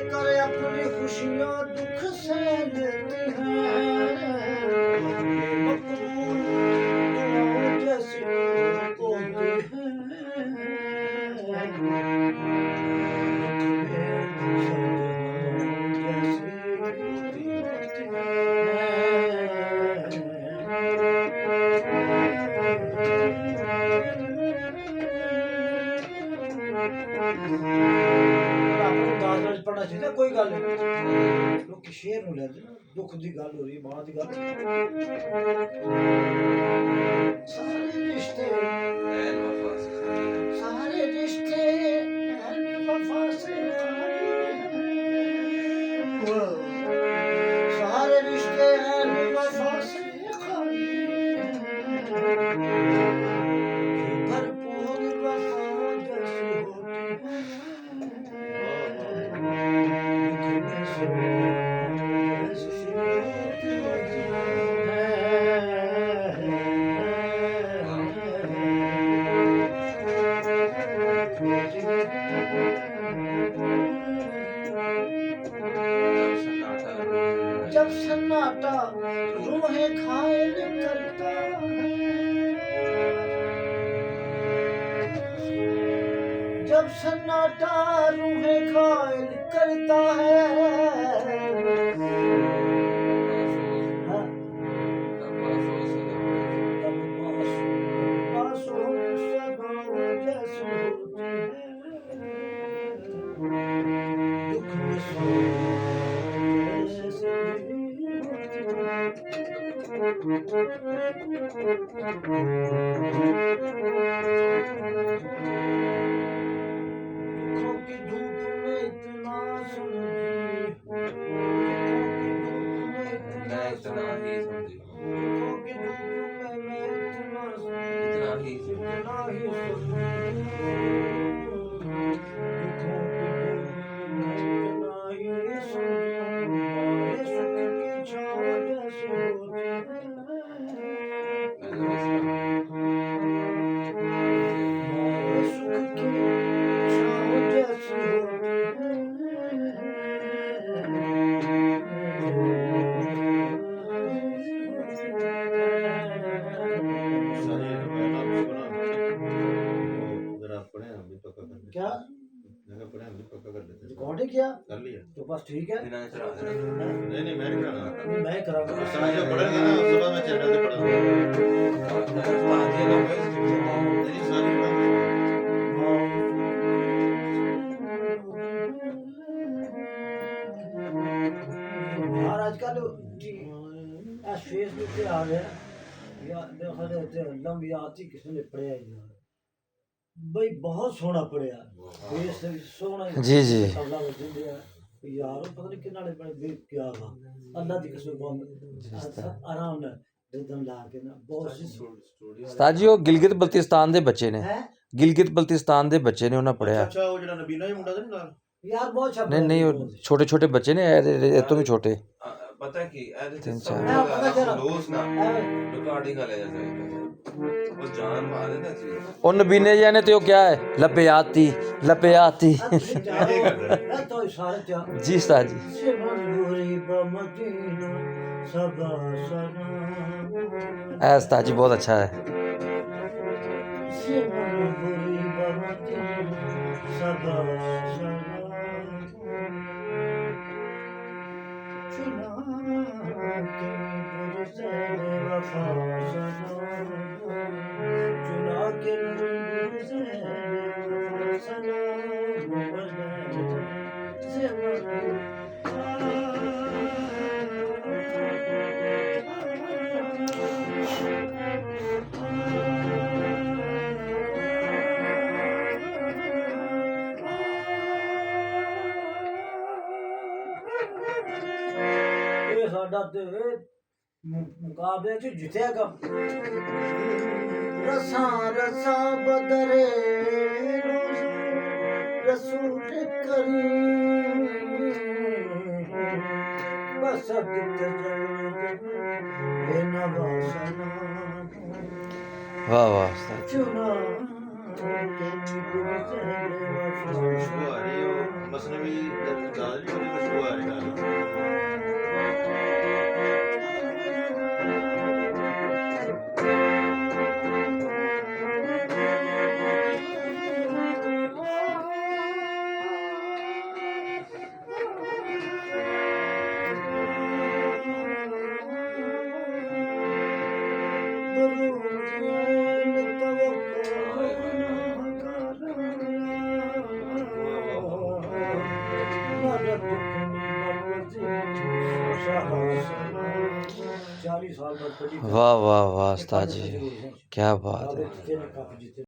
कर अपनी खुशियाँ दुख से लेती हैं मकबूल दुआओं जैसी होती हैं पढ़ना चाहिए कोई गल नहीं लोग शेर नूं लैंदे ना दुख दी गल हो रही मां दी गल सारे रिश्ते वफा से सारे रिश्ते वफा से खाली भरपूर वफा जैसी होती जब सन्नाटा रूहें घायल करता जब सन्नाटा रूहें घायल करता है दुखों की धूप में इतना क्या रिकॉर्ड किया कर लिया तो बस ठीक है नहीं नहीं मैं नहीं कराना मैं कराऊंगा जो पढ़ेंगे ना सुबह में चैनल पे पढ़ाऊंगा यार आजकल फेसबुक पे आ गया या देखा जाए लंबियाती किसी ने पढ़ा यार भाई बहुत सोहना पढ़िया फेस सोहना जी जी अल्लाह ने दिंदिया यार पता नहीं किन्ना ने पढ़े क्या था अल्लाह दी कसम बहुत आराम नाल रिदम ला के ना बहुत सी उस्ताद जी वो गिलगित बल्तिस्तान दे बच्चे ने गिलगित बल्तिस्तान दे बच्चे ने उन्हें पढ़िया अच्छा वो जेड़ा नबीना ही मुंडा थे ना यार बहुत अच्छा नहीं नहीं छोटे छोटे बच्चे ने ये तो भी छोटे पता है कि तीन चार रोज ना रिकॉर्डिंग ले जाते हैं वो जान मारे ना जी और नबीने जाने तो क्या है लपयाती लपयाती तो इशारे क्या जी उस्ताद जी से मजबूरी बमदीना सबा सना ऐ उस्ताद जी बहुत अच्छा है से मजबूरी बमदीना सबा सना चुना के बुरसे वफा सना चुना के बुरसे वफा सना साडा ते मुकाबले च जितेगा रसा रसा बदरे रसूल करीम बस वाह वाह उस्ताद चुना खुशबू आ रही है मसनवी चालीस साल बाद कभी वाह वाह वाह उस्ताद जी, क्या बात है। जितने